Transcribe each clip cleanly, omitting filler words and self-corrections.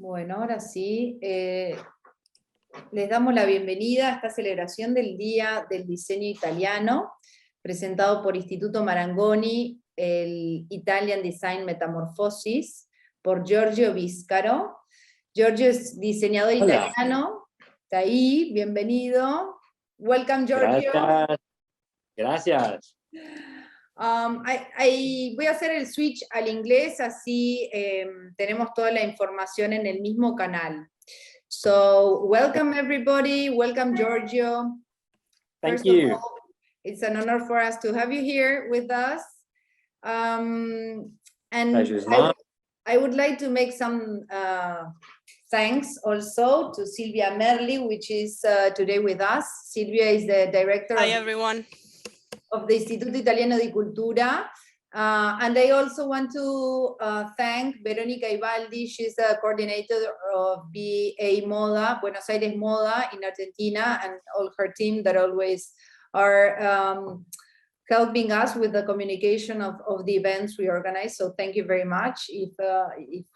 Bueno, ahora sí, les damos la bienvenida a esta celebración del Día del Diseño Italiano, presentado por Instituto Marangoni, el Italian Design Metamorphosis, por Giorgio Biscaro. Giorgio es diseñador Hola. italiano, está ahí, bienvenido. Welcome, Giorgio. Gracias. Gracias. Voy a hacer el switch al inglés, así tenemos toda la información en el mismo canal. So, welcome everybody, welcome Giorgio. Thank you. All, it's an honor for us to have you here with us. And I would like to make some thanks also to Silvia Merli, which is today with us. Silvia is the director Hi, everyone. Of the Istituto Italiano di Cultura. And I also want to thank Veronica Ibaldi. She's a coordinator of BA Moda, Buenos Aires Moda in Argentina, and all her team that always are helping us with the communication of the events we organize. So thank you very much if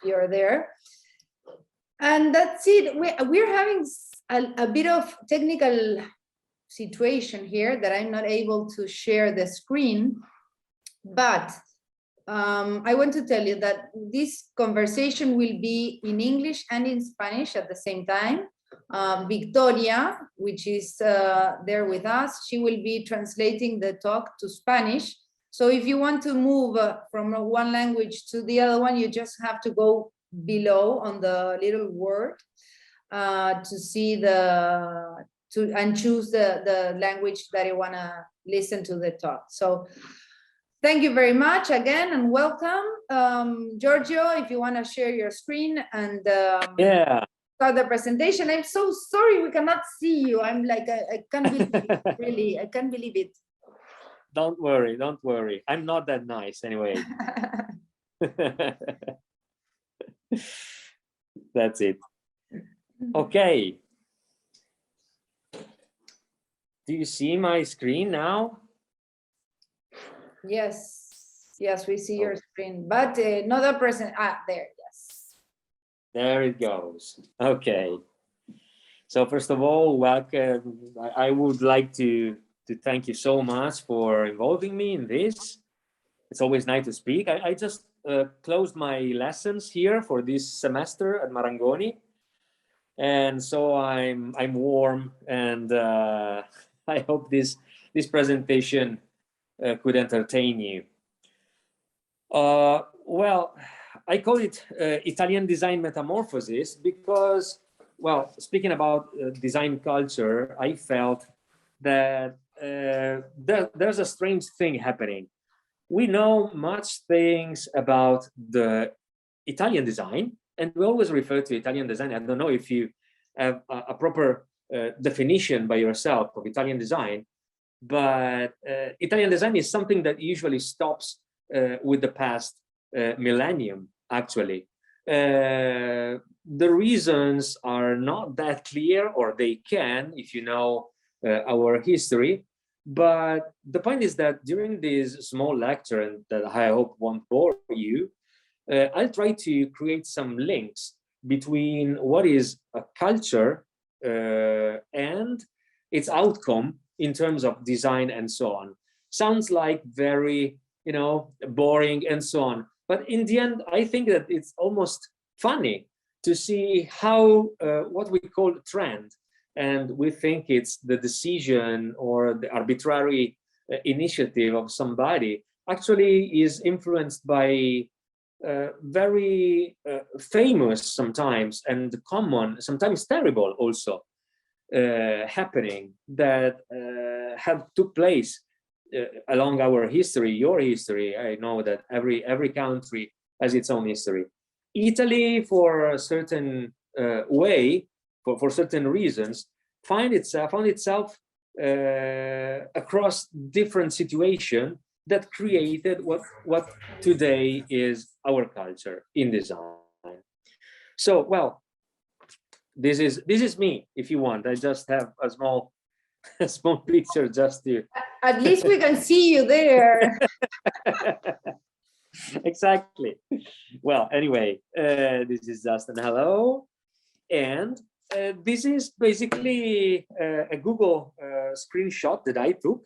you're there. And that's it. We're having a bit of technical situation here that I'm not able to share the screen, but I want to tell you that this conversation will be in English and in Spanish at the same time. Victoria, which is there with us, she will be translating the talk to Spanish. So if you want to move from one language to the other one, you just have to go below on the little word to see and choose the language that you want to listen to the talk. So thank you very much again and welcome. Giorgio, if you want to share your screen and start the presentation. I'm so sorry we cannot see you. I'm like, I can't believe it, really, I can't believe it. Don't worry, don't worry. I'm not that nice anyway. That's it. Okay. Do you see my screen now? Yes, we see your screen, but not a present. There, yes. There it goes. Okay. So first of all, welcome. I would like to thank you so much for involving me in this. It's always nice to speak. I just closed my lessons here for this semester at Marangoni, and so I'm warm and. I hope this presentation could entertain you. Well, I call it Italian Design Metamorphosis because, well, speaking about design culture, I felt that there's a strange thing happening. We know much things about the Italian design, and we always refer to Italian design. I don't know if you have a proper definition by yourself of Italian design, but Italian design is something that usually stops with the past millennium, actually. The reasons are not that clear, or they can, if you know our history, but the point is that during this small lecture, and that I hope won't bore you, I'll try to create some links between what is a culture and its outcome in terms of design and so on. Sounds like very, boring and so on. But in the end, I think that it's almost funny to see how what we call trend, and we think it's the decision or the arbitrary initiative of somebody, actually is influenced by very famous sometimes and common, sometimes terrible also happening that have took place along our history, your history. I know that every country has its own history. Italy, for a certain way, for certain reasons, found itself across different situations that created what today is our culture in design. So, well, this is me. If you want, I just have a small picture just to. At least we can see you there. Exactly. Well, anyway, this is just an hello. And this is basically a Google screenshot that I took.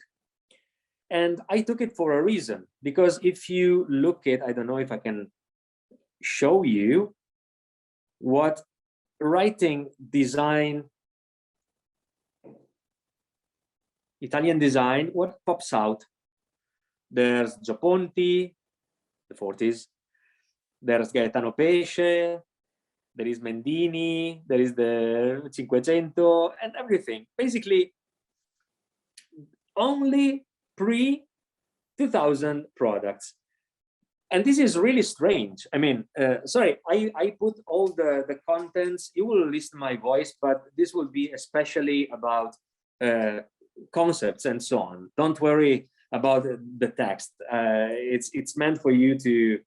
And I took it for a reason, because if you look at, I don't know if I can show you what writing design, Italian design, what pops out. There's Gio Ponti, the 40s. There's Gaetano Pesce. There is Mendini. There is the 500 and everything. Basically, only pre-2000 products. And this is really strange. I mean, sorry, I put all the contents. You will listen my voice, but this will be especially about concepts and so on. Don't worry about the text. It's meant for you to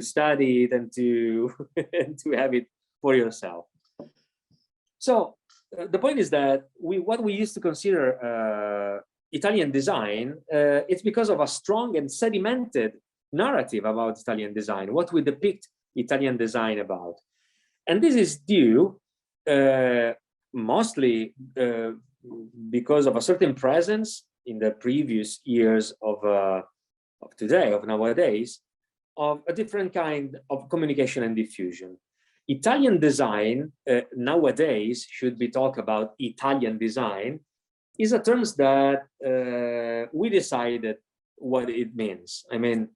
study it and to and to have it for yourself. So the point is that what we used to consider Italian design, it's because of a strong and sedimented narrative about Italian design, what we depict Italian design about. And this is due mostly because of a certain presence in the previous years of nowadays, of a different kind of communication and diffusion. Italian design nowadays, should we talk about Italian design, is a term that we decided what it means. I mean,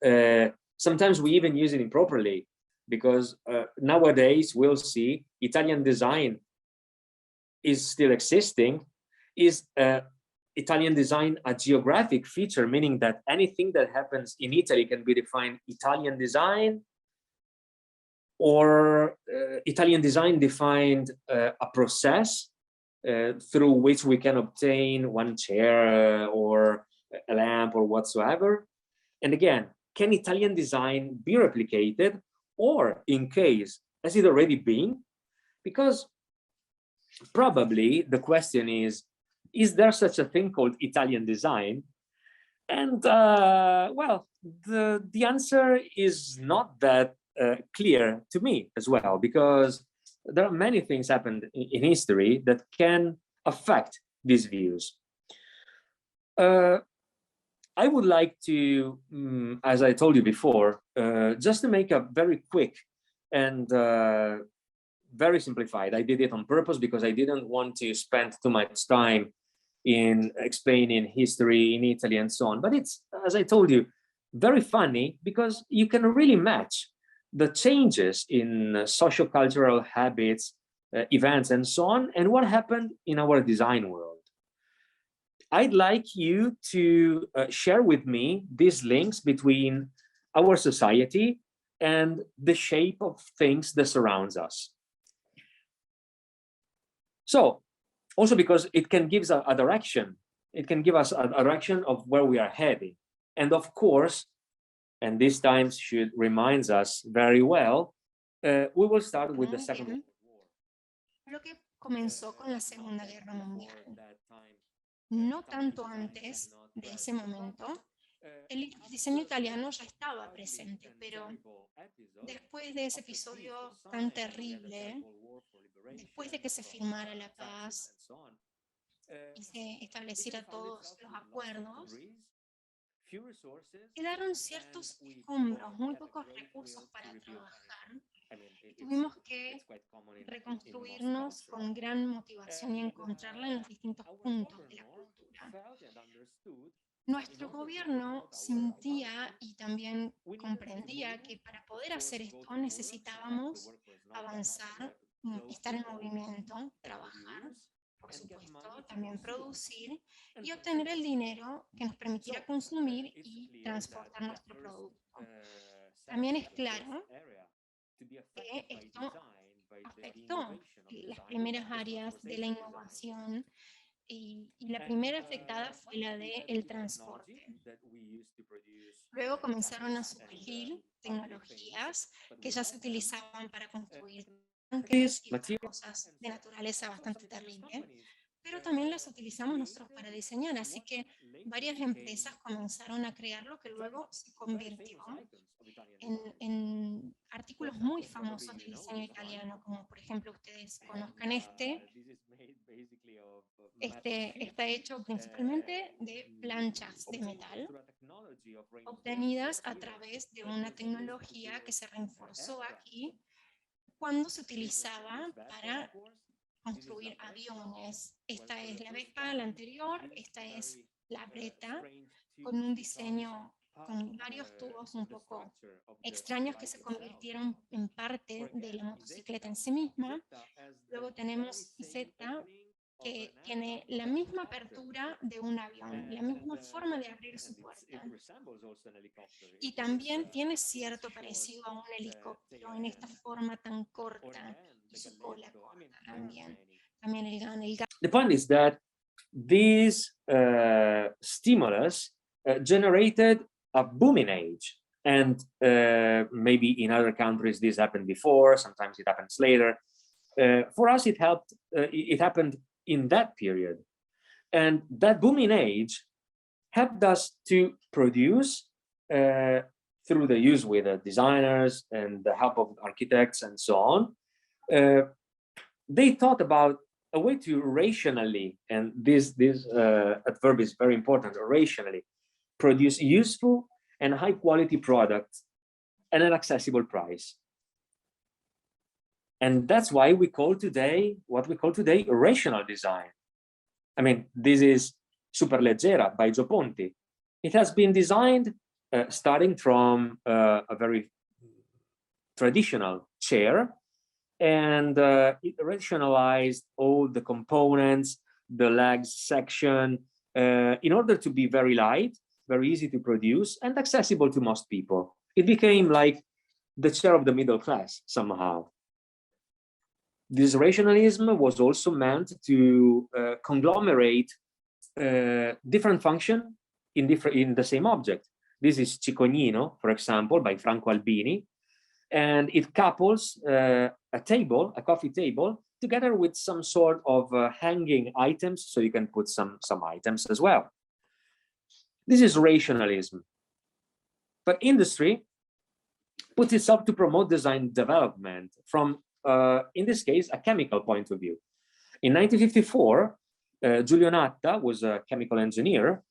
sometimes we even use it improperly, because nowadays we'll see Italian design is still existing. Is Italian design a geographic feature, meaning that anything that happens in Italy can be defined Italian design, or Italian design defined a process through which we can obtain one chair or a lamp or whatsoever? And again, can Italian design be replicated, or in case, has it already been? Because probably the question is there such a thing called Italian design? And well, the answer is not that clear to me as well, because there are many things happened in history that can affect these views. I would like to, as I told you before, just to make a very quick and very simplified. I did it on purpose because I didn't want to spend too much time in explaining history in Italy and so on. But it's, as I told you, very funny, because you can really match the changes in socio-cultural habits, events, and so on, and what happened in our design world. I'd like you to share with me these links between our society and the shape of things that surrounds us. So, also because it can give us a direction. It can give us a direction of where we are heading. And of course, and these times should remind us very well, we will start with the Second World War. Lo que comenzó con la Segunda Guerra Mundial. No tanto antes de ese momento, el diseño italiano ya estaba presente, pero después de ese episodio tan terrible, después de que se firmara la paz y se estableciera todos los acuerdos, quedaron ciertos escombros, muy pocos recursos para trabajar. Y tuvimos que reconstruirnos con gran motivación y encontrarla en los distintos puntos de la cultura. Nuestro gobierno sentía y también comprendía que para poder hacer esto necesitábamos avanzar, estar en movimiento, trabajar, por supuesto, también producir y obtener el dinero que nos permitiera consumir y transportar nuestro producto. También es claro que esto afectó las primeras áreas de la innovación y la primera afectada fue la del transporte. Luego comenzaron a surgir tecnologías que ya se utilizaban para construir tanques y otras cosas de naturaleza bastante terrible, pero también las utilizamos nosotros para diseñar, así que varias empresas comenzaron a crear lo que luego se convirtió en artículos muy famosos del diseño italiano, como por ejemplo ustedes conozcan este está hecho principalmente de planchas de metal obtenidas a través de una tecnología que se reforzó aquí cuando se utilizaba para construir aviones. Esta es la Vespa, la anterior, esta es la Bretta, con un diseño con varios tubos un poco extraños que se convirtieron en parte de la motocicleta en sí misma. Luego tenemos Z, que tiene la misma apertura de un avión, la misma forma de abrir su puerta. Y también tiene cierto parecido a un helicóptero en esta forma tan corta y su cola corta también. También el gun. The point is that this stimulus generated a booming age. And maybe in other countries this happened before, sometimes it happens later. For us, it happened in that period. And that booming age helped us to produce through the use with designers and the help of architects and so on. They thought about a way to rationally, and this adverb is very important, rationally, produce useful and high quality products at an accessible price. And that's why we call today, what we call today, rational design. I mean, this is Superleggera by Gio Ponti. It has been designed starting from a very traditional chair, and it rationalized all the components, the legs section, in order to be very light, very easy to produce, and accessible to most people. It became like the chair of the middle class somehow. This rationalism was also meant to conglomerate different function in the same object. This is Cicognino, for example, by Franco Albini, and it couples a table, a coffee table, together with some sort of hanging items, so you can put some items as well. This is rationalism. But industry puts itself to promote design development from, in this case, a chemical point of view. In 1954, Giulio Natta was a chemical engineer,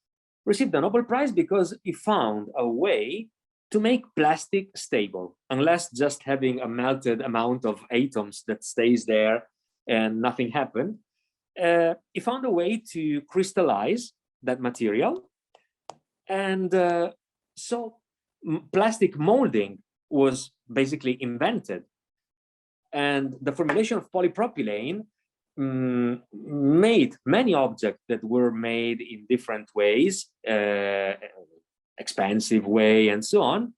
received the Nobel Prize because he found a way to make plastic stable, unless just having a melted amount of atoms that stays there and nothing happened. He found a way to crystallize that material. And so plastic molding was basically invented. And the formulation of polypropylene made many objects that were made in different ways, expensive way and so on,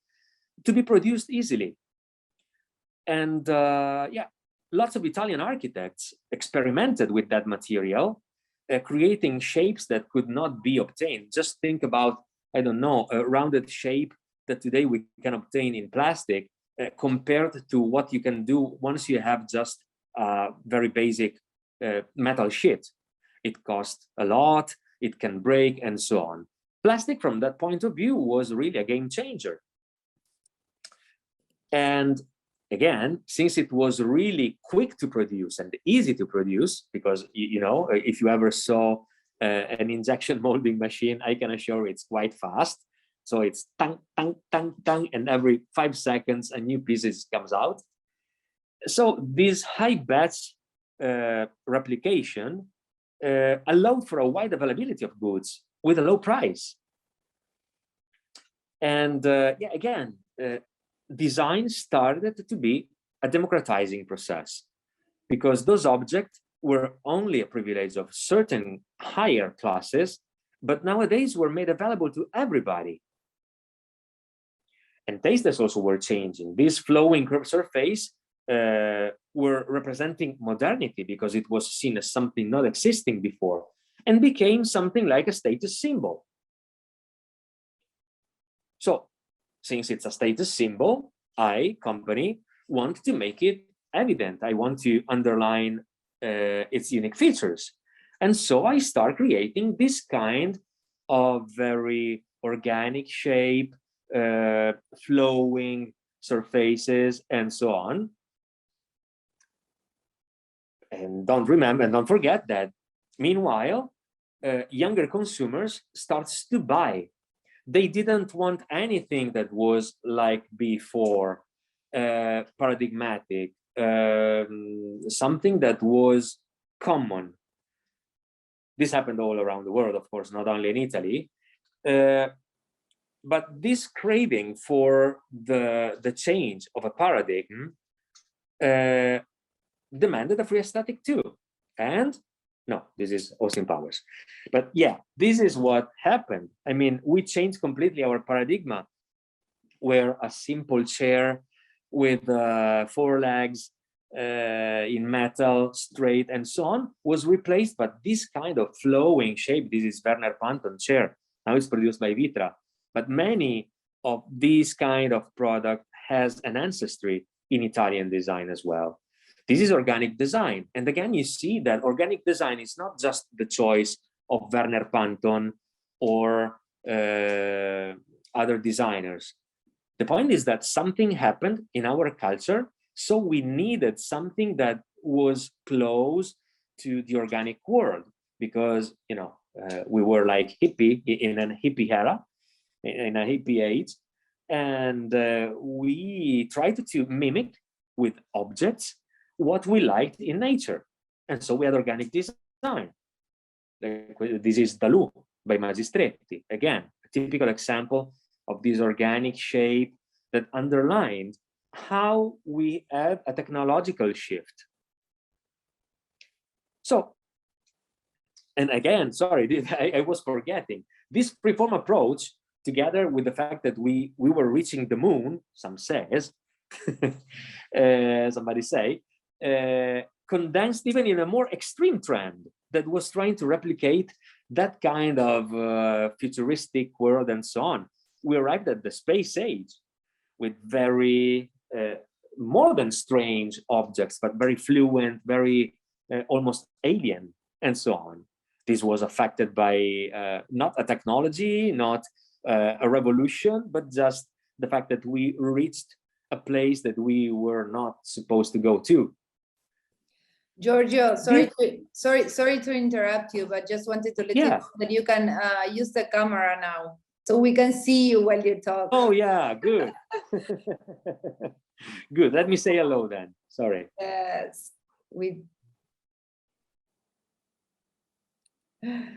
to be produced easily. And yeah, lots of Italian architects experimented with that material, creating shapes that could not be obtained. Just think about, I don't know, a rounded shape that today we can obtain in plastic compared to what you can do once you have just a very basic metal sheet. It costs a lot, it can break, and so on. Plastic, from that point of view, was really a game changer. And again, since it was really quick to produce and easy to produce, because, you know, if you ever saw an injection molding machine, I can assure it's quite fast. So it's tang, tang, tang, tang, and every 5 seconds, a new piece comes out. So this high batch replication allowed for a wide availability of goods with a low price. And yeah, again, design started to be a democratizing process, because those objects were only a privilege of certain higher classes, but nowadays were made available to everybody. And tastes also were changing. This flowing curved surface were representing modernity, because it was seen as something not existing before, and became something like a status symbol. So, since it's a status symbol, I, company, want to make it evident. I want to underline its unique features. And so I start creating this kind of very organic shape, flowing, surfaces, and so on. And don't forget that meanwhile, younger consumers starts to buy. They didn't want anything that was like before, paradigmatic, something that was common. This happened all around the world, of course, not only in Italy. But this craving for the change of a paradigm demanded a free aesthetic too. And no, this is Austin Powers. But yeah, this is what happened. I mean, we changed completely our paradigm, where a simple chair with 4 legs in metal, straight, and so on, was replaced by this kind of flowing shape. This is Werner Panton chair. Now it's produced by Vitra. But many of these kind of product has an ancestry in Italian design as well. This is organic design. And again, you see that organic design is not just the choice of Werner Panton or other designers. The point is that something happened in our culture, so we needed something that was close to the organic world, because, you know, we were like hippie in a hippie era, in a hippie age, and we tried to mimic with objects what we liked in nature. And so we had organic design. This is Dalù by Magistretti. Again, a typical example of this organic shape that underlined how we had a technological shift. So, and again, sorry, I was forgetting, this freeform approach, together with the fact that we were reaching the moon, some says, somebody say, condensed even in a more extreme trend that was trying to replicate that kind of futuristic world and so on. We arrived at the space age with very more than strange objects, but very fluent, very almost alien, and so on. This was affected by not a technology, not a revolution, but just the fact that we reached a place that we were not supposed to go to. Giorgio, sorry to interrupt you, but just wanted to let you know that you can use the camera now, so we can see you while you talk. Oh yeah, good. Good. Let me say hello then. Sorry. Yes.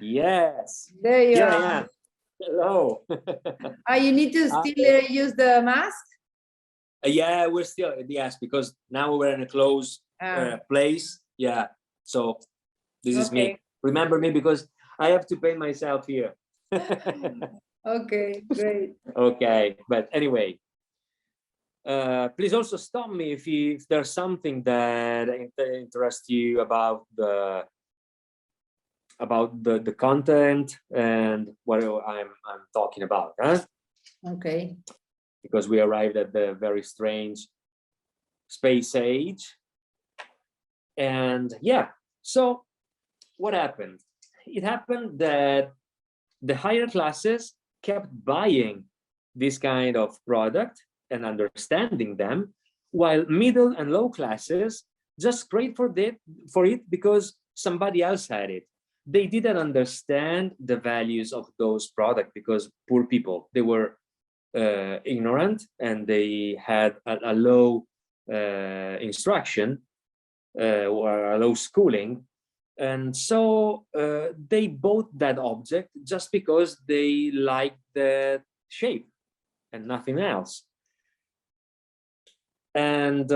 Yes. There you are. Yeah. Hello. You need to still use the mask? Yeah, we're still, yes, because now we're in a closed place. Yeah. So this is me. Remember me because I have to pay myself here. Okay, great. Okay, but anyway, please also stop me if there's something that interests you about the content and what I'm talking about, huh? Okay. Because we arrived at the very strange space age. And yeah, so what happened? It happened that the higher classes kept buying this kind of product and understanding them, while middle and low classes just prayed for it because somebody else had it. They didn't understand the values of those products because poor people, they were ignorant and they had a low instruction or a low schooling, and so they bought that object just because they liked the shape and nothing else. And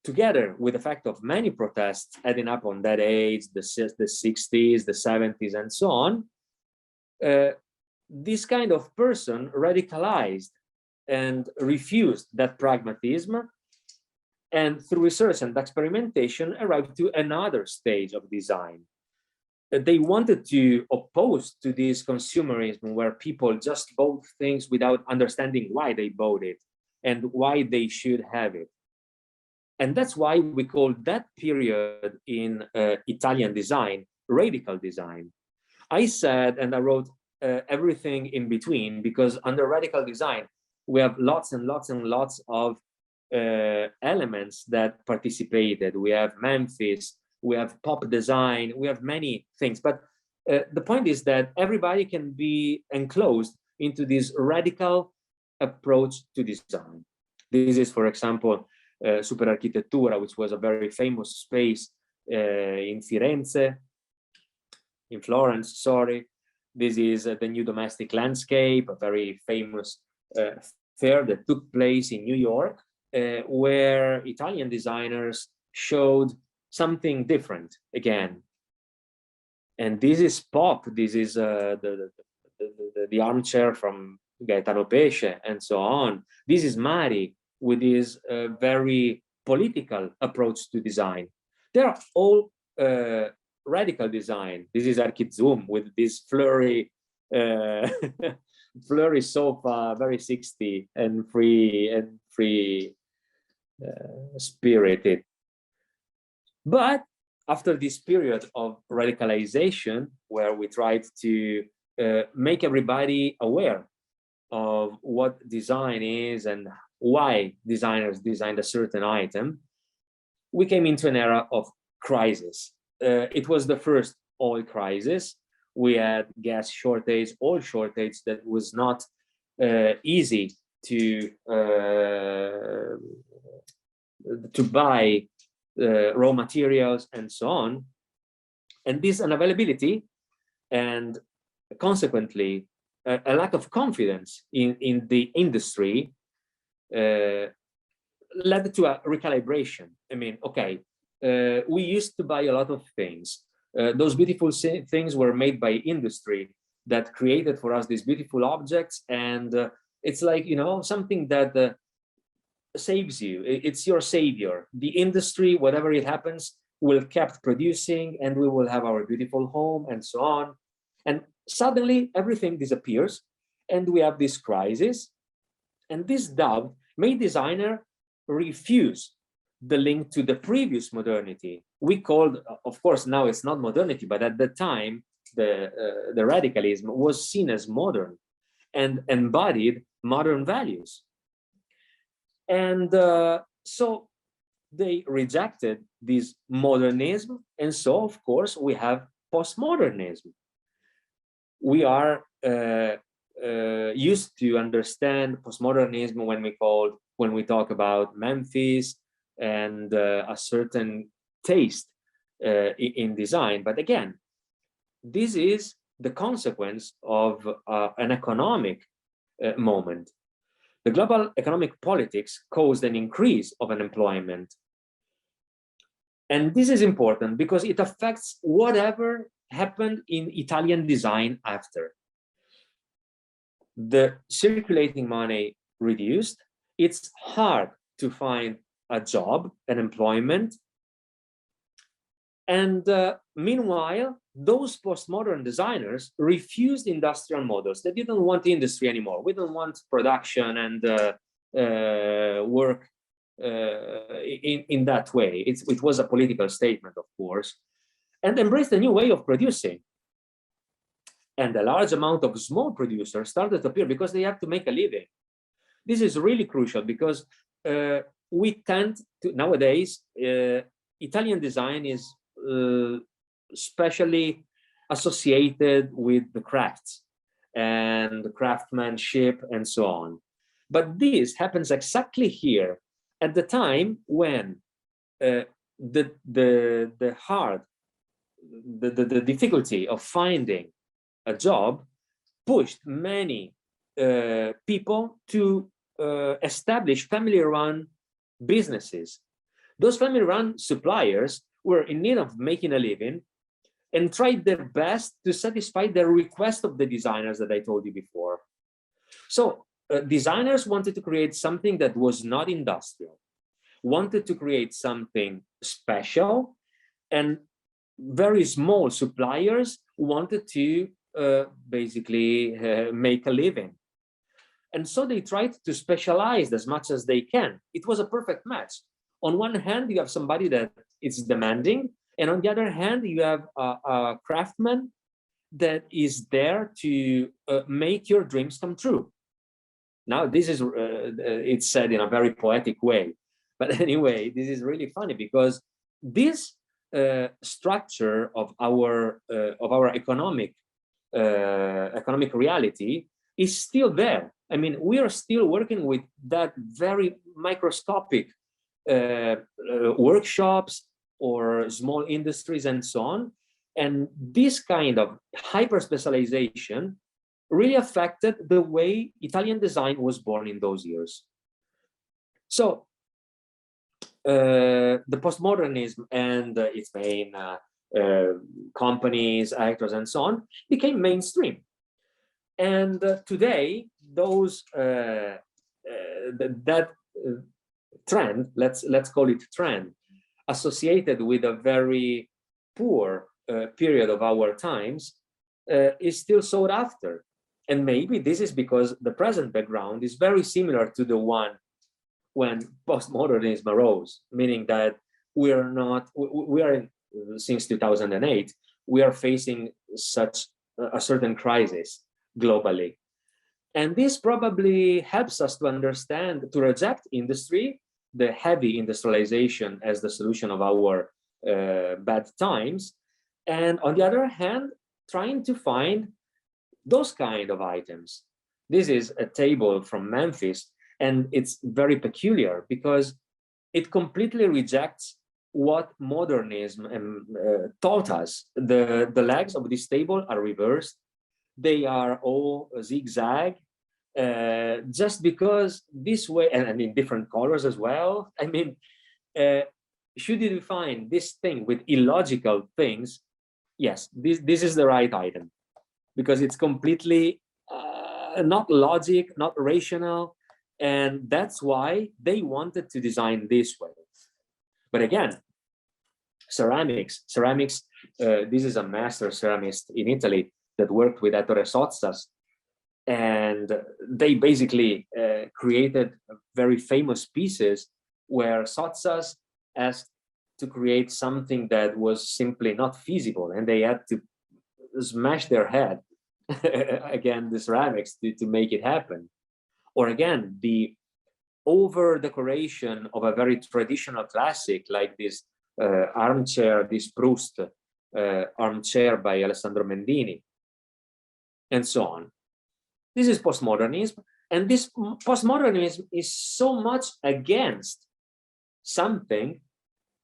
together with the fact of many protests adding up on that age, the 60s, the 70s, and so on, this kind of person radicalized and refused that pragmatism, and through research and experimentation arrived to another stage of design. They wanted to oppose to this consumerism where people just bought things without understanding why they bought it and why they should have it. And that's why we call that period in Italian design radical design. I said, and I wrote everything in between, because under radical design, we have lots and lots and lots of elements that participated. We have Memphis, we have pop design, we have many things. But the point is that everybody can be enclosed into this radical approach to design. This is, for example, Superarchitettura, which was a very famous space in Firenze, in Florence, sorry. This is the New Domestic Landscape, a very famous fair that took place in New York, where Italian designers showed something different again. And this is pop. This is the armchair from Gaetano Pesce and so on. This is Mari with his very political approach to design. They are all radical design. This is Archizoom with this flurry flurry sofa, very 60 and free spirited. But after this period of radicalization, where we tried to make everybody aware of what design is and why designers designed a certain item, we came into an era of crisis. It was the first oil crisis. We had gas shortage, oil shortage that was not easy to buy raw materials and so on. And this unavailability and consequently a lack of confidence in the industry led to a recalibration. I mean, okay, we used to buy a lot of things. Those beautiful things were made by industry that created for us these beautiful objects, and it's like, you know, something that saves you. It's your savior. The industry, whatever it happens, will kept producing, and we will have our beautiful home and so on. And suddenly everything disappears, and we have this crisis. And this doubt made designer refuse the link to the previous modernity. We called, of course, now it's not modernity, but at the time, the radicalism was seen as modern and embodied modern values. And so they rejected this modernism. And so, of course, we have postmodernism. We are used to understand postmodernism when we talk about Memphis and a certain taste in design. But again, this is the consequence of an economic moment. The global economic politics caused an increase of unemployment. And this is important because it affects whatever happened in Italian design after. The circulating money reduced. It's hard to find a job, an employment. And meanwhile, those postmodern designers refused industrial models. They didn't want industry anymore. We don't want production and work in that way. It was a political statement, of course, and embraced a new way of producing. And a large amount of small producers started to appear because they have to make a living. This is really crucial because we tend to, nowadays, Italian design is especially associated with the crafts and the craftsmanship and so on. But this happens exactly here at the time when the difficulty of finding a job pushed many people to establish family-run businesses. Those family-run suppliers were in need of making a living and tried their best to satisfy the request of the designers that I told you before. So designers wanted to create something that was not industrial, wanted to create something special, and very small suppliers wanted to basically make a living. And so they tried to specialize as much as they can. It was a perfect match. On one hand, you have somebody that is demanding, and on the other hand, you have a craftsman that is there to make your dreams come true. Now this is, it's said in a very poetic way. But anyway, this is really funny because this structure of our economic reality is still there. I mean, we are still working with that very microscopic workshops or small industries and so on. And this kind of hyper specialization really affected the way Italian design was born in those years. So the postmodernism and its main companies, actors, and so on became mainstream. And today, those that trend, let's call it trend, associated with a very poor period of our times, is still sought after. And maybe this is because the present background is very similar to the one when postmodernism arose, meaning that we are since 2008, we are facing such a certain crisis globally. And this probably helps us to understand, to reject industry, the heavy industrialization as the solution of our bad times. And on the other hand, trying to find those kind of items. This is a table from Memphis, and it's very peculiar because it completely rejects what modernism taught us. The legs of this table are reversed. They are all zigzag, just because this way, and in different colors as well. I mean, should you define this thing with illogical things, yes, this is the right item, because it's completely not logic, not rational, and that's why they wanted to design this way. But again, ceramics, this is a master ceramist in Italy that worked with Ettore Sozzas, and they basically created very famous pieces where Sozzas asked to create something that was simply not feasible, and they had to smash their head again the ceramics to make it happen. Or again, the over decoration of a very traditional classic like this armchair, this Proust armchair by Alessandro Mendini, and so on. This is postmodernism, and this postmodernism is so much against something,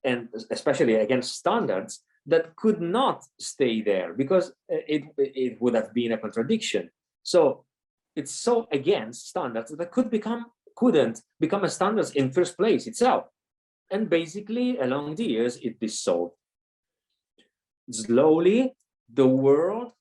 and especially against standards, that could not stay there because it would have been a contradiction. So it's so against standards that couldn't become a standard in first place itself. And basically, along the years, it dissolved. Slowly, the world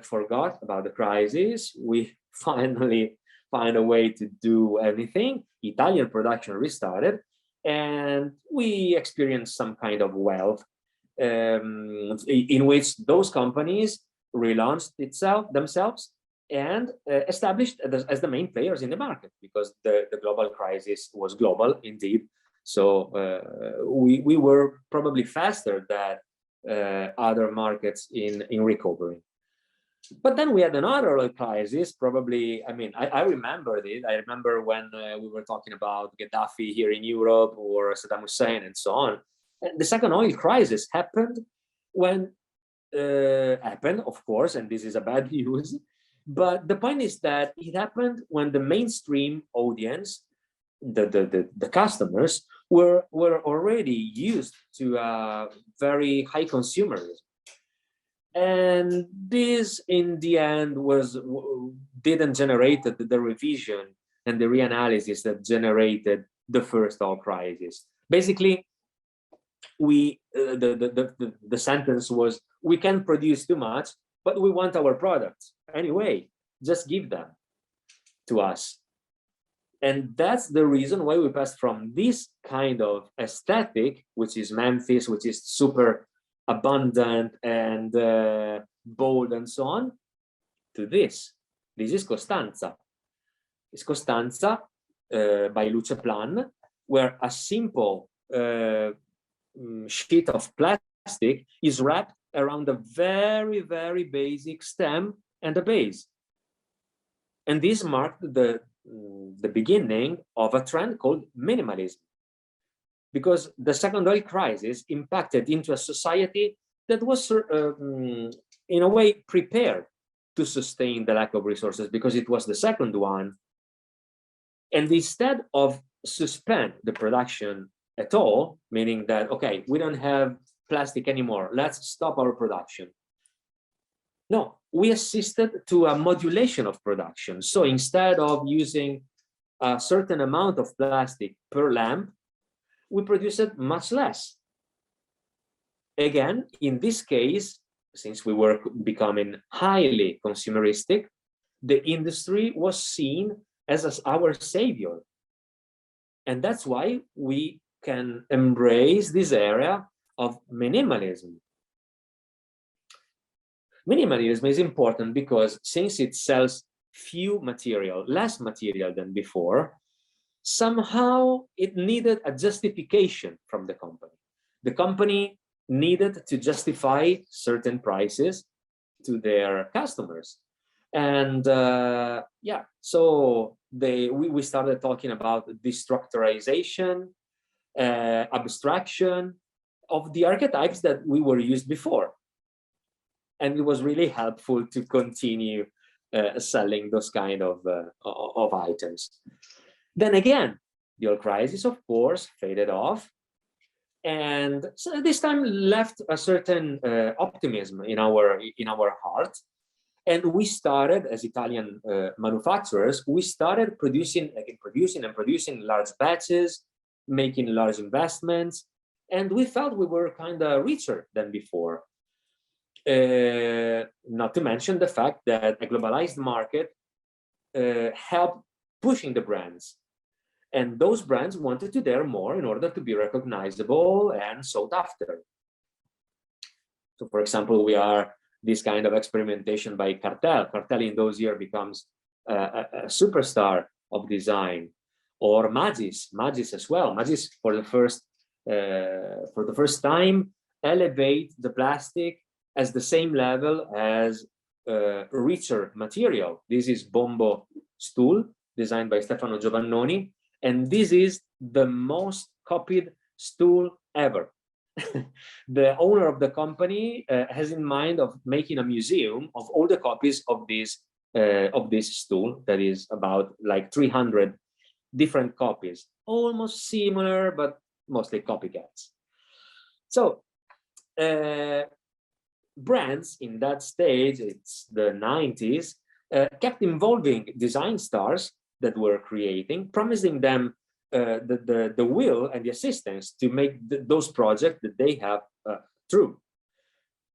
forgot about the crisis. We finally find a way to do anything. Italian production restarted, and we experienced some kind of wealth in which those companies relaunched themselves and established as the main players in the market, because the global crisis was global indeed. So we were probably faster than other markets in recovering. But then we had another crisis, probably, I mean, I remembered it. I remember when we were talking about Gaddafi here in Europe, or Saddam Hussein and so on. And the second oil crisis happened when, of course, and this is a bad news, but the point is that it happened when the mainstream audience, the customers, were already used to very high consumerism. And this, in the end, didn't generate the revision and the reanalysis that generated the first oil crisis. Basically, the sentence was, we can produce too much, but we want our products anyway. Just give them to us. And that's the reason why we passed from this kind of aesthetic, which is Memphis, which is super abundant and bold and so on, to this. This is Costanza. It's Costanza by Luce Plan, where a simple sheet of plastic is wrapped around a very, very basic stem and a base. And this marked the the beginning of a trend called minimalism, because the second oil crisis impacted into a society that was in a way prepared to sustain the lack of resources, because it was the second one. And instead of suspend the production at all, meaning that, okay, we don't have plastic anymore, let's stop our production. No, we assisted to a modulation of production. So instead of using a certain amount of plastic per lamp, we produced much less. Again, in this case, since we were becoming highly consumeristic, the industry was seen as our savior. And that's why we can embrace this area of minimalism. Minimalism is important because since it sells less material than before, somehow it needed a justification from the company. The company needed to justify certain prices to their customers. And yeah, so we started talking about destructurization, abstraction of the archetypes that we were used before. And it was really helpful to continue selling those kind of items. Then again, the oil crisis, of course, faded off. And so this time left a certain optimism in our heart. And we started, as Italian manufacturers, we started producing large batches, making large investments. And we felt we were kind of richer than before. Not to mention the fact that a globalized market helped pushing the brands. And those brands wanted to dare more in order to be recognizable and sought after. So, for example, we are this kind of experimentation by Cartel. Cartel in those years becomes a superstar of design, or Magis as well. Magis for the first time elevate the plastic as the same level as richer material. This is Bombo stool designed by Stefano Giovannoni, and this is the most copied stool ever. The owner of the company has in mind of making a museum of all the copies of this stool. That is about like 300 different copies, almost similar, but mostly copycats. So brands in that stage, it's the 90s, kept involving design stars that were creating, promising them the will and the assistance to make those projects that they have true.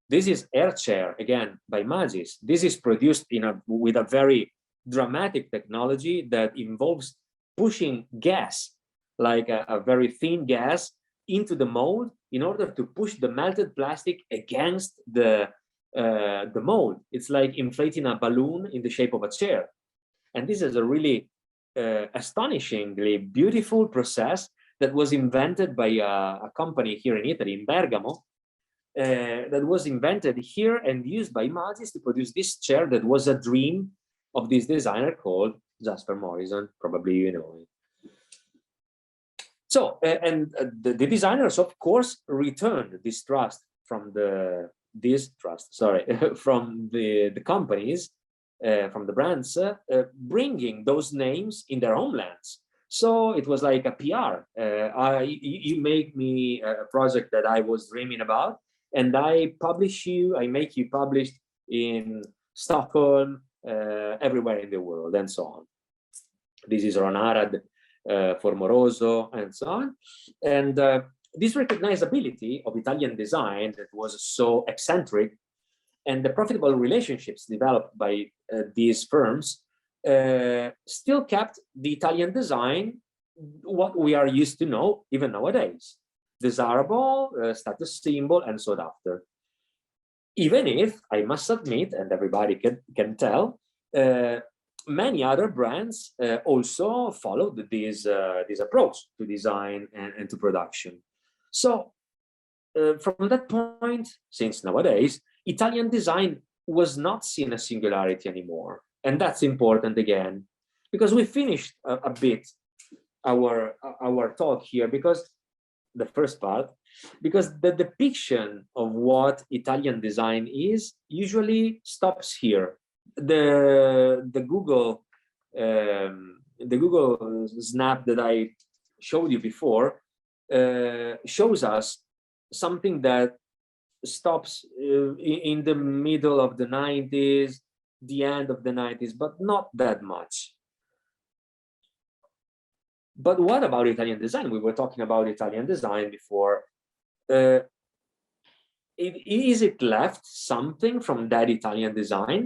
This is Air Chair, again, by Magis. This is produced with a very dramatic technology that involves pushing gas, like a very thin gas, into the mold in order to push the melted plastic against the mold. It's like inflating a balloon in the shape of a chair. And this is a really astonishingly beautiful process that was invented by a company here in Italy, in Bergamo, that was invented here and used by Magis to produce this chair that was a dream of this designer called Jasper Morrison. Probably you know it. So, the designers, of course, returned this trust from the companies, from the brands, bringing those names in their homelands. So it was like a PR. You make me a project that I was dreaming about, and I make you published in Stockholm, everywhere in the world, and so on. This is Ron Arad for Moroso, and so on. And this recognizability of Italian design that was so eccentric, and the profitable relationships developed by these firms still kept the Italian design what we are used to know even nowadays: desirable, status symbol, and sought after. Even if I must admit, and everybody can tell, many other brands also followed this approach to design and to production. So from that point, since nowadays, Italian design was not seen as singularity anymore. And that's important again, because we finished a bit our talk here, because the first part, because the depiction of what Italian design is usually stops here. The Google snap that I showed you before shows us something that stops in the middle of the 90s, the end of the 90s, but not that much. But what about Italian design? We were talking about Italian design before. Is it left something from that Italian design?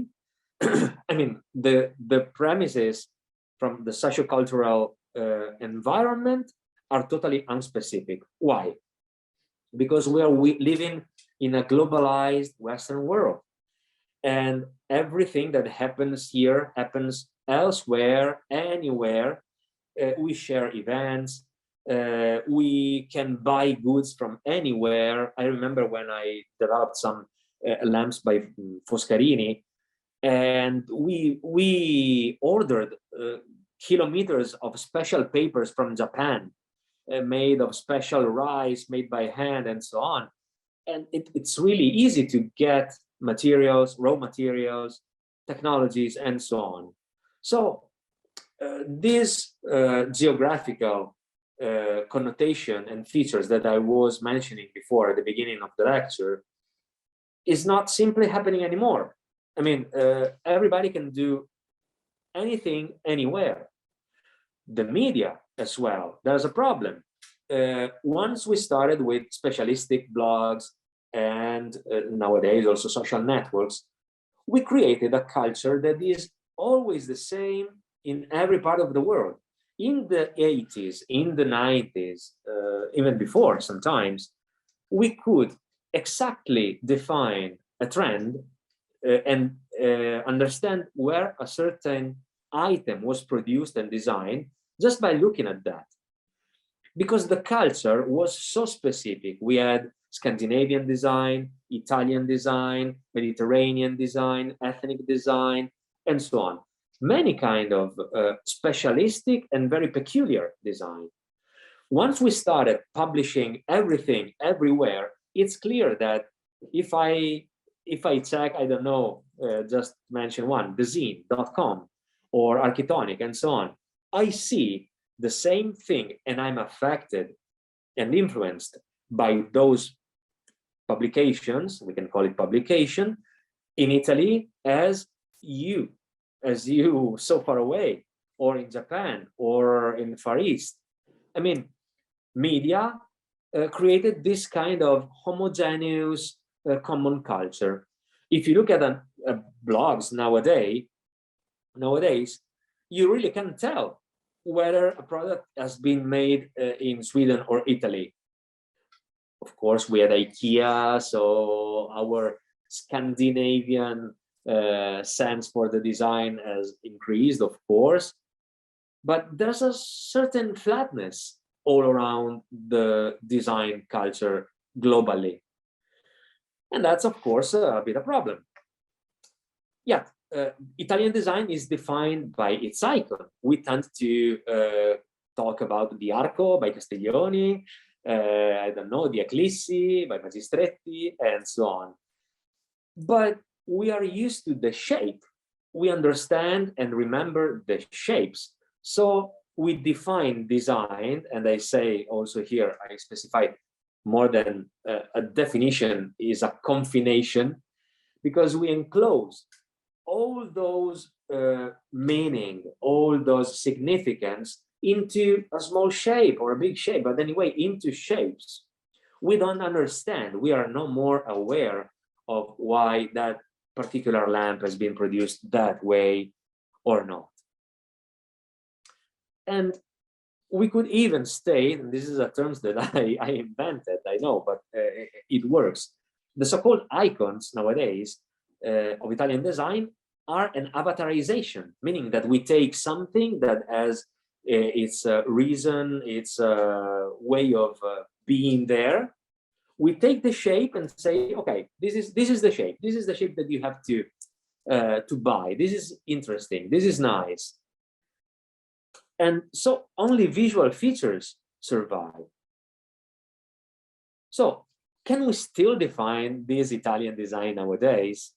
I mean, the premises from the sociocultural environment are totally unspecific. Why? Because we are living in a globalized Western world, and everything that happens here happens elsewhere, anywhere. We share events. We can buy goods from anywhere. I remember when I developed some lamps by Foscarini, and we ordered kilometers of special papers from Japan, made of special rice, made by hand, and so on. And it's really easy to get materials, raw materials, technologies, and so on. So this geographical connotation and features that I was mentioning before at the beginning of the lecture is not simply happening anymore. I mean, everybody can do anything, anywhere. The media as well, there's a problem. Once we started with specialistic blogs and nowadays also social networks, we created a culture that is always the same in every part of the world. In the 80s, in the 90s, even before sometimes, we could exactly define a trend and understand where a certain item was produced and designed just by looking at that. Because the culture was so specific. We had Scandinavian design, Italian design, Mediterranean design, ethnic design, and so on. Many kind of specialistic and very peculiar design. Once we started publishing everything everywhere, it's clear that if I check, I don't know, just mention one, design.com or Architectonic and so on, I see the same thing, and I'm affected and influenced by those publications, we can call it publication, in Italy as you so far away, or in Japan, or in the Far East. I mean, media created this kind of homogeneous common culture. If you look at blogs nowadays, you really can tell whether a product has been made in Sweden or Italy. Of course, we had IKEA, so our Scandinavian sense for the design has increased, of course, but there's a certain flatness all around the design culture globally. And that's, of course, a bit of a problem. Yeah, Italian design is defined by its icon. We tend to talk about the Arco by Castiglioni, I don't know, the Eclissi by Magistretti, and so on. But we are used to the shape. We understand and remember the shapes. So we define design, and I say also here, I specify more than a definition is a confination, because we enclose all those meaning, all those significance into a small shape or a big shape, but anyway, into shapes. We don't understand, we are no more aware of why that particular lamp has been produced that way or not. And we could even state, and this is a term that I invented, I know, but it works. The so-called icons nowadays of Italian design are an avatarization, meaning that we take something that has its reason, its way of being there. We take the shape and say, okay, this is the shape. This is the shape that you have to buy. This is interesting. This is nice. And so only visual features survive. So can we still define this Italian design nowadays?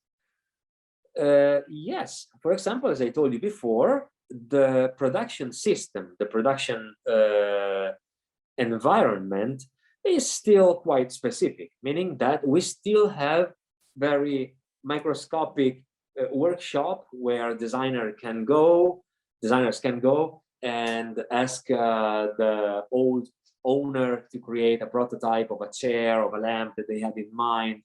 Yes. For example, as I told you before, the production system, the production environment is still quite specific, meaning that we still have very microscopic workshop where designers can go and ask the old owner to create a prototype of a chair, of a lamp that they had in mind.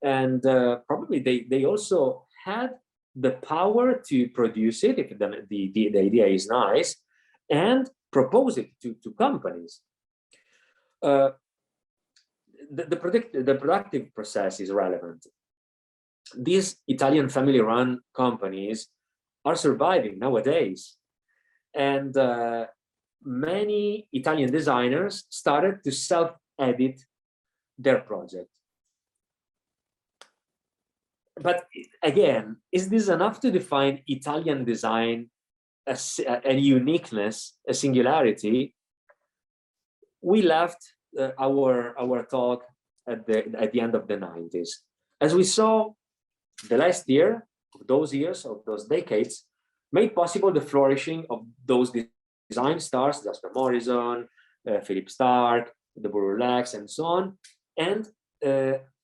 And probably they also had the power to produce it if the idea is nice and propose it to companies. The productive process is relevant. These Italian family-run companies are surviving nowadays, and many Italian designers started to self-edit their project. But again, is this enough to define Italian design as a uniqueness, a singularity? We left our talk at the end of the 90s. As we saw, the last year, those decades, made possible the flourishing of those design stars, Jasper Morrison, Philip Stark, the Burlex, and so on. And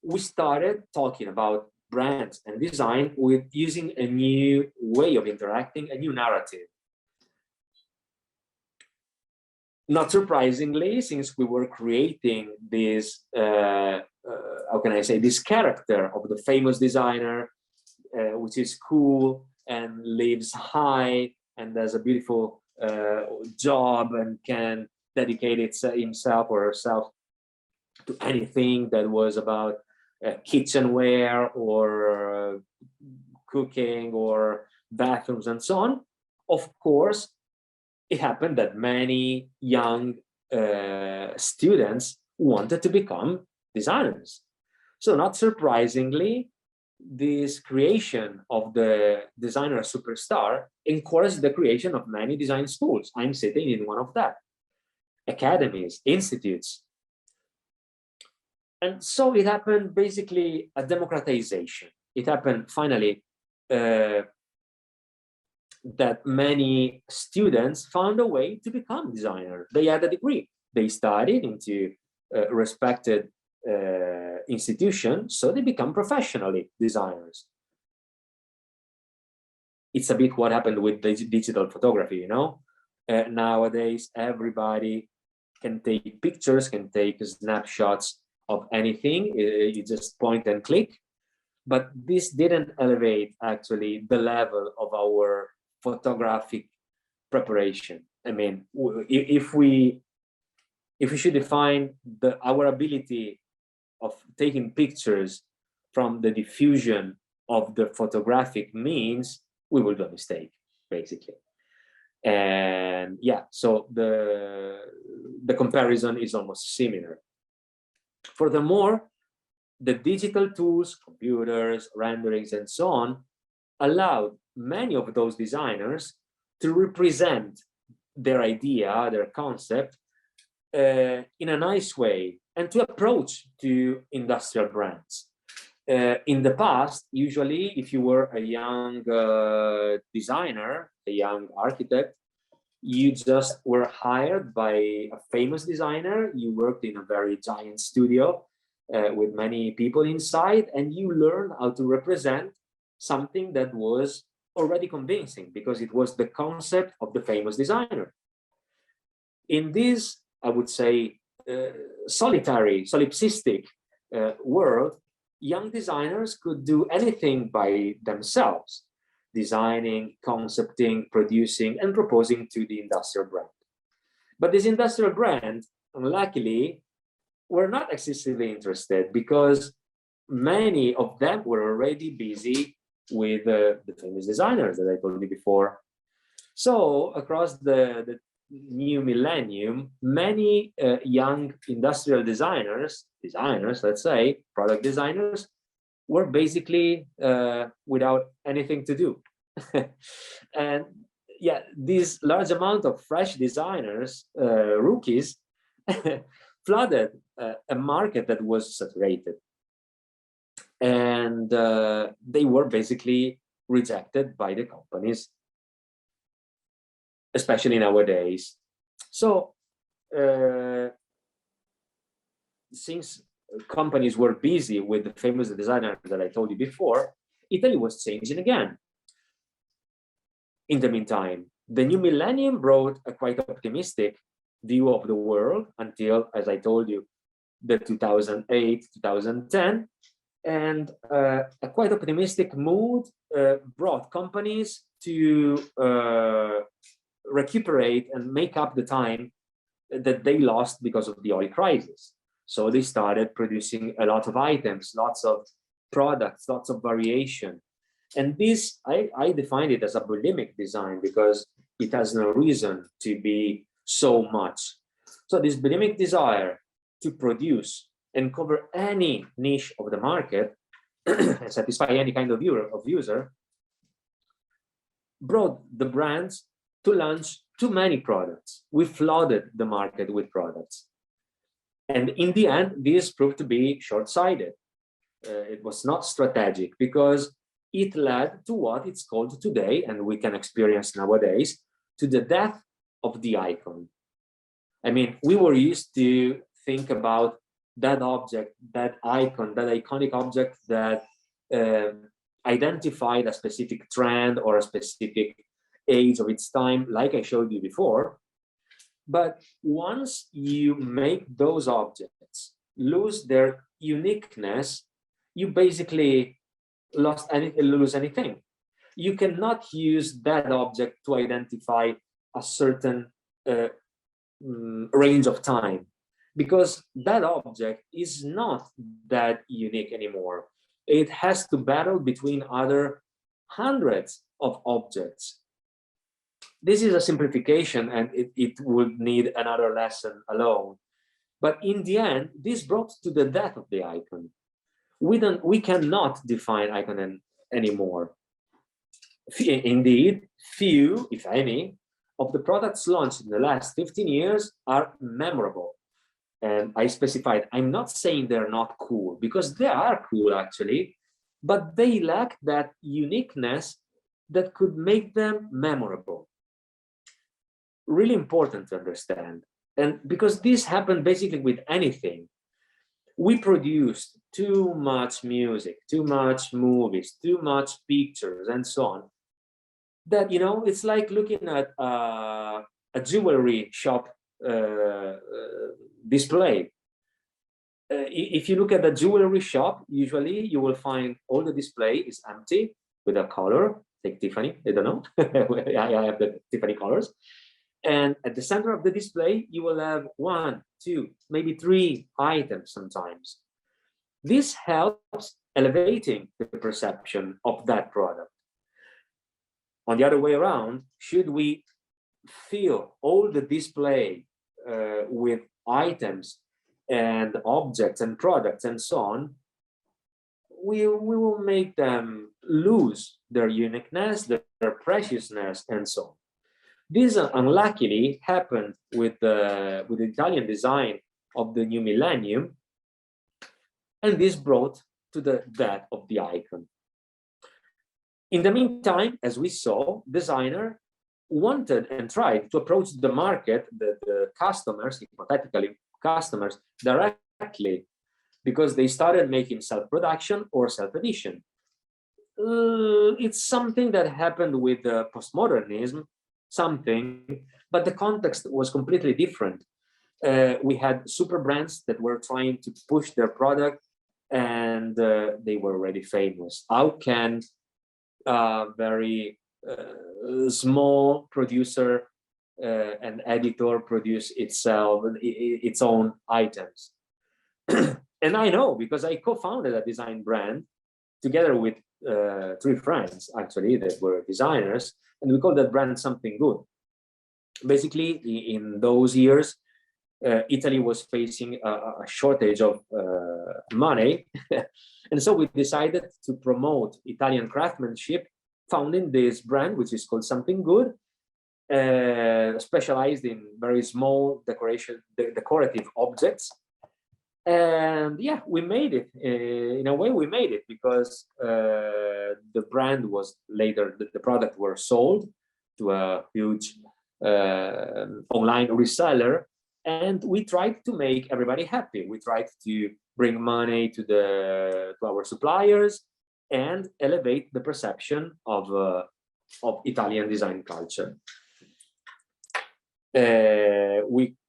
we started talking about brands and design with using a new way of interacting, a new narrative. Not surprisingly, since we were creating this, how can I say, this character of the famous designer, which is cool and lives high and does a beautiful job and can dedicate himself or herself to anything that was about kitchenware or cooking or bathrooms and so on. Of course, it happened that many young students wanted to become designers. So not surprisingly, this creation of the designer superstar encouraged the creation of many design schools. I'm sitting in one of that. Academies, institutes. And so it happened basically a democratization. It happened finally that many students found a way to become designers. They had a degree. They studied into respected institutions, so they become professionally designers. It's a bit what happened with digital photography, you know? Nowadays, everybody can take pictures, can take snapshots of anything. You just point and click. But this didn't elevate actually the level of our photographic preparation. I mean, if we should define our ability of taking pictures from the diffusion of the photographic means, we will do a mistake, basically. And yeah, so the comparison is almost similar. Furthermore, the digital tools, computers, renderings, and so on, allowed many of those designers to represent their idea, their concept, in a nice way and to approach to industrial brands. In the past, usually, if you were a young designer, a young architect, you just were hired by a famous designer. You worked in a very giant studio with many people inside, and you learned how to represent something that was already convincing because it was the concept of the famous designer. In this, I would say, solipsistic world, young designers could do anything by themselves, designing, concepting, producing, and proposing to the industrial brand. But this industrial brand, unluckily, were not excessively interested because many of them were already busy with the famous designers that I told you before. So across the new millennium, many young industrial designers, let's say, product designers, were basically without anything to do. And yeah, this large amount of fresh designers, rookies, flooded a market that was saturated. And they were basically rejected by the companies, especially nowadays. So since companies were busy with the famous designer that I told you before, Italy was changing again. In the meantime, the new millennium brought a quite optimistic view of the world until, as I told you, the 2008, 2010, and a quite optimistic mood brought companies to recuperate and make up the time that they lost because of the oil crisis. So they started producing a lot of items, lots of products, lots of variation. And this, I define it as a bulimic design because it has no reason to be so much. So this bulimic desire to produce and cover any niche of the market and satisfy any kind of user brought the brands to launch too many products. We flooded the market with products. And in the end, this proved to be short-sighted. It was not strategic because it led to what it's called today, and we can experience nowadays, to the death of the icon. I mean, we were used to think about that object, that icon, that iconic object that identified a specific trend or a specific age of its time, like I showed you before. But once you make those objects lose their uniqueness, you basically lose anything. You cannot use that object to identify a certain range of time, because that object is not that unique anymore. It has to battle between other hundreds of objects. This is a simplification, and it would need another lesson alone. But in the end, this brought to the death of the icon. We cannot define icon anymore. Indeed, few, if any, of the products launched in the last 15 years are memorable. And I specified, I'm not saying they're not cool, because they are cool actually, but they lack that uniqueness that could make them memorable. Really important to understand. And because this happened basically with anything. We produced too much music, too much movies, too much pictures, and so on. That, you know, it's like looking at a jewelry shop display. If you look at the jewelry shop, usually you will find all the display is empty with a color, like Tiffany, I don't know, I have the Tiffany colors. And at the center of the display, you will have 1, 2, maybe 3 items sometimes. This helps elevating the perception of that product. On the other way around, should we fill all the display with items and objects and products and so on, we will make them lose their uniqueness, their preciousness, and so on. This unluckily happened with the Italian design of the new millennium, and this brought to the death of the icon. In the meantime, as we saw, designer wanted and tried to approach the market, the customers, hypothetically customers, directly, because they started making self-production or self-edition. It's something that happened with postmodernism, but the context was completely different. We had super brands that were trying to push their product, and they were already famous. How can a very small producer and editor produce its own items? And I know, because I co-founded a design brand together with 3 friends, actually, that were designers, and we called that brand Something Good. Basically, in those years, Italy was facing a shortage of money, and so we decided to promote Italian craftsmanship, founding this brand, which is called Something Good, specialized in very small decorative objects. And yeah, we made it. In a way, we made it because the brand was later, the product were sold to a huge online reseller, and we tried to make everybody happy. We tried to bring money to our suppliers and elevate the perception of Italian design culture.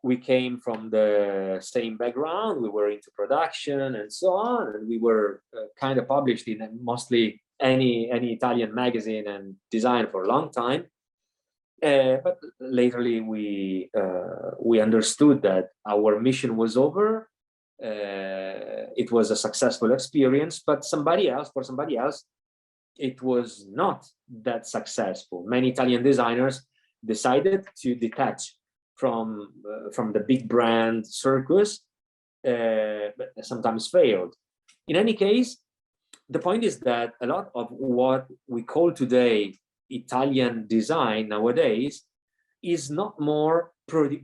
We came from the same background. We were into production and so on, and we were kind of published in mostly any Italian magazine and design for a long time. But latterly we understood that our mission was over. It was a successful experience, but for somebody else, it was not that successful. Many Italian designers decided to detach from the big brand circus, but sometimes failed. In any case, the point is that a lot of what we call today Italian design nowadays is not more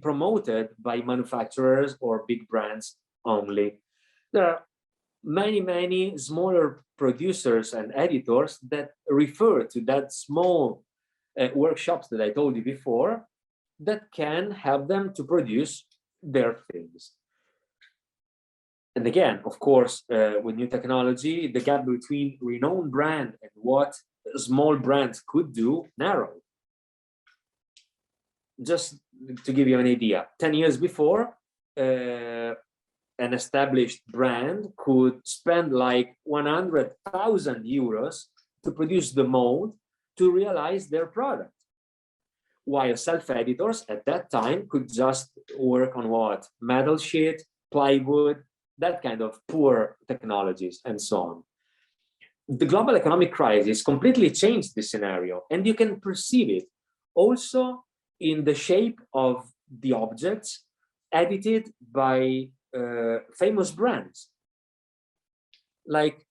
promoted by manufacturers or big brands only. There are many smaller producers and editors that refer to that small workshops that I told you before, that can help them to produce their things. And again, of course, with new technology, the gap between renowned brand and what small brands could do narrowed. Just to give you an idea, 10 years before, an established brand could spend like 100,000 euros to produce the mold to realize their product, while self-editors at that time could just work on what? Metal sheet, plywood, that kind of poor technologies and so on. The global economic crisis completely changed this scenario, and you can perceive it also in the shape of the objects edited by famous brands, like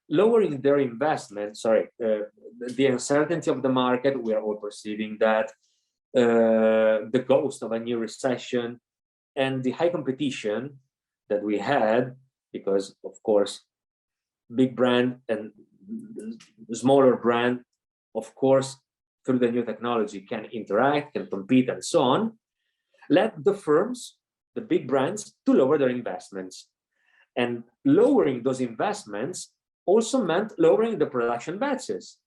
lowering their investment. The uncertainty of the market, we are all perceiving that, the ghost of a new recession, and the high competition that we had, because of course big brand and smaller brand, of course, through the new technology can interact, can compete and so on, led the firms, the big brands, to lower their investments. And lowering those investments also meant lowering the production batches.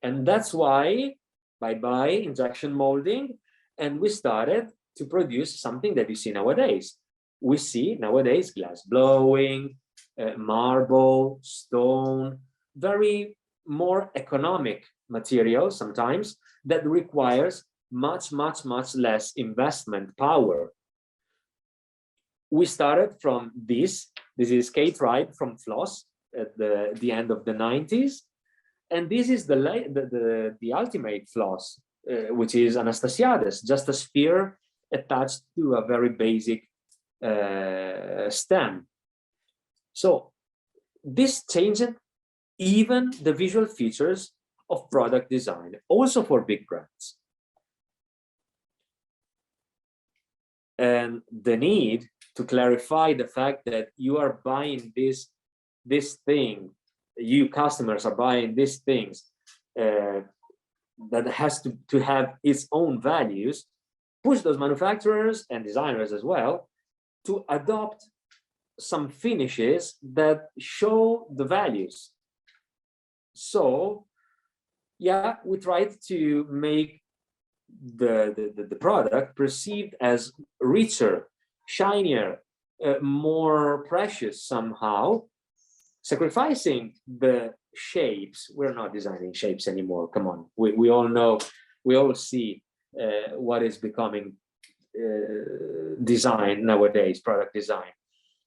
And that's why bye-bye injection molding, and we started to produce something that you see nowadays. We see nowadays glass blowing, marble, stone, very more economic materials sometimes that requires much less investment power. We started from this is K-Tribe from Floss at the end of the 90s, and this is the ultimate floss, which is Anastasiades, just a sphere attached to a very basic stem. So this changed even the visual features of product design, also for big brands. And the need to clarify the fact that you are buying this thing, you customers are buying these things that has to have its own values, push those manufacturers and designers as well to adopt some finishes that show the values. So yeah, we tried to make the product perceived as richer, shinier, more precious somehow, sacrificing the shapes. We're not designing shapes anymore. Come on, we all know, we all see what is becoming design nowadays, product design.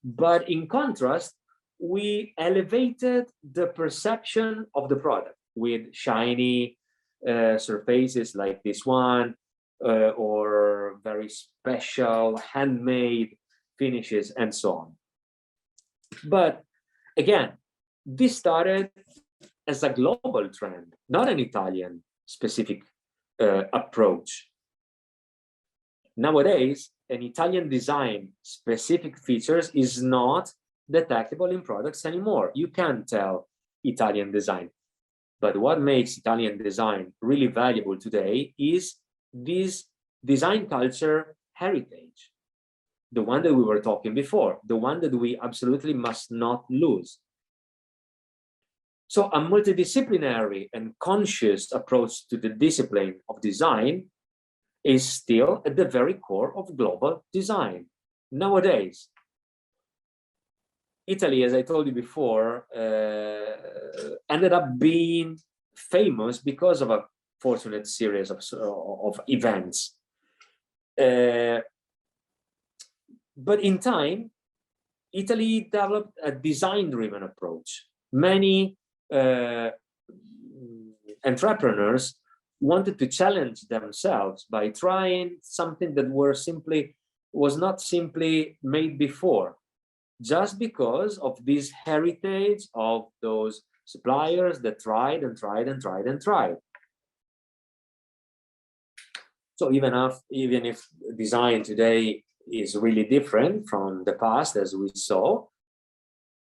But in contrast, we elevated the perception of the product with shiny surfaces like this one, or very special handmade finishes and so on. But again, this started as a global trend, not an Italian specific approach. Nowadays, an Italian design specific features is not detectable in products anymore. You can't tell Italian design. But what makes Italian design really valuable today is this design culture heritage, the one that we were talking before, the one that we absolutely must not lose. So a multidisciplinary and conscious approach to the discipline of design is still at the very core of global design. Nowadays, Italy, as I told you before, ended up being famous because of a fortunate series of events. But in time, Italy developed a design-driven approach. Many entrepreneurs wanted to challenge themselves by trying something that was not simply made before, just because of this heritage of those suppliers that tried and tried and tried and tried. So even if design today is really different from the past, as we saw,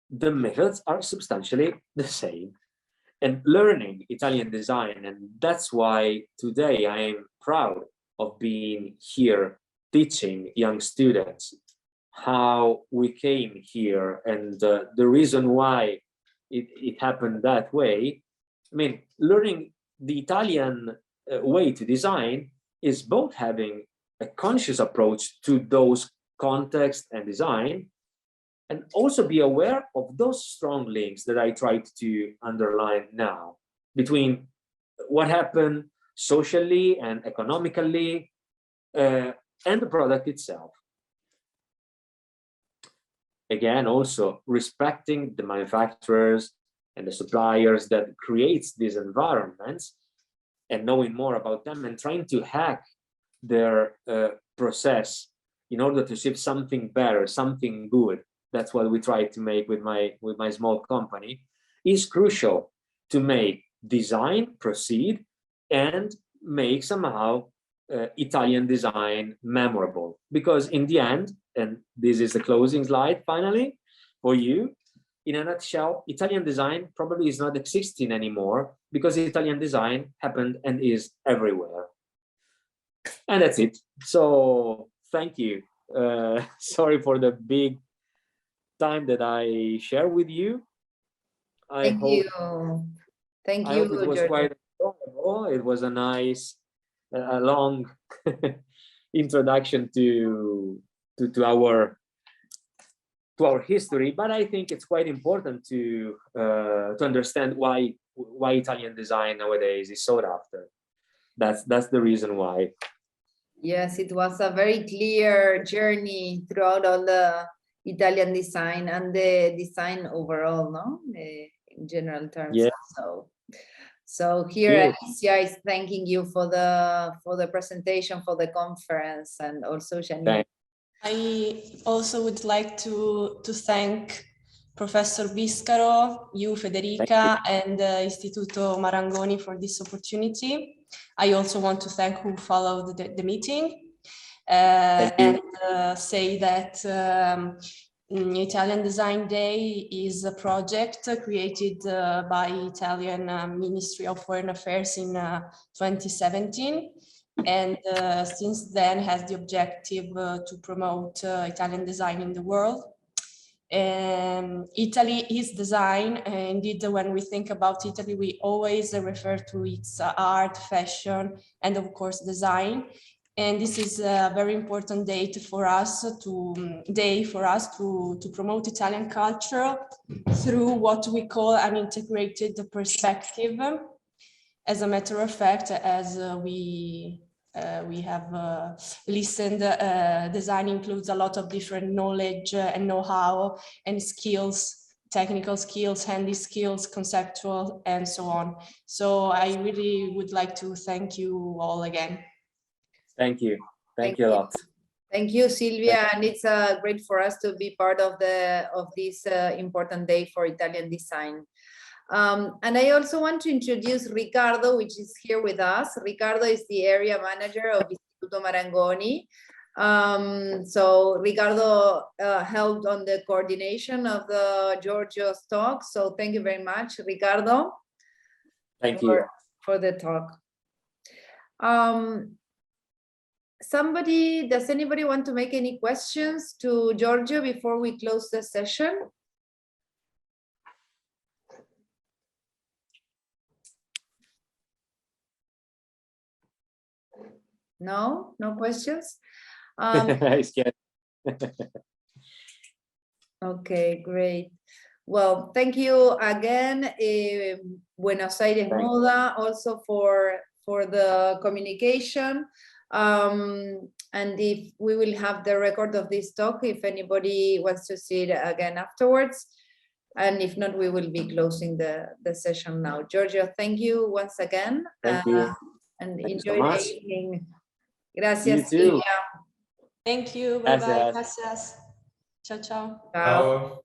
the methods are substantially the same. And learning Italian design, and that's why today I am proud of being here teaching young students how we came here and the reason why it happened that way. I mean, learning the Italian way to design is both having a conscious approach to those contexts and design, and also be aware of those strong links that I tried to underline now between what happened socially and economically and the product itself. Again, also respecting the manufacturers and the suppliers that creates these environments and knowing more about them and trying to hack their process in order to ship something better, something good. That's what we try to make with my small company, is crucial to make design proceed and make somehow Italian design memorable. Because in the end, and this is the closing slide finally for you, in a nutshell, Italian design probably is not existing anymore because Italian design happened and is everywhere. And that's it. So thank you. Sorry for the big time that I share with you. Thank you. Thank you. I hope it was quite enjoyable. It was a nice, a long introduction to our history, but I think it's quite important to understand why Italian design nowadays is sought after. That's the reason why. Yes, it was a very clear journey throughout all the Italian design and the design overall, no? In general terms. Yeah. So here Alicia is thanking you for the presentation, for the conference, and also Janine. I also would like to thank Professor Biscaro, you, Federica, and Istituto Marangoni for this opportunity. I also want to thank who followed the meeting and say that Italian Design Day is a project created by Italian Ministry of Foreign Affairs in 2017. And since then has the objective to promote Italian design in the world. Italy is design. Indeed, when we think about Italy, we always refer to its art, fashion, and of course design. And this is a very important date for us to promote Italian culture through what we call an integrated perspective. As a matter of fact, as we have listened, design includes a lot of different knowledge and know-how and skills, technical skills, handy skills, conceptual, and so on. So I really would like to thank you all again. Thank you. Thank you a lot. Thank you, Silvia, and it's great for us to be part of this important day for Italian design. And I also want to introduce Ricardo, which is here with us. Ricardo is the area manager of Istituto Marangoni. So Ricardo helped on the coordination of the Giorgio's talk. So thank you very much, Ricardo. Thank you. For the talk. Does anybody want to make any questions to Giorgio before we close the session? No, no questions? Okay, great. Well, thank you again, Buenos Aires Moda, also for the communication. And if we will have the record of this talk, if anybody wants to see it again afterwards. And if not, we will be closing the session now. Giorgio, thank you once again. Thank you. And Thank enjoy you so the much. evening. Gracias, You too. Silvia. Thank you. Bye bye. Gracias. Gracias. Ciao ciao. Ciao.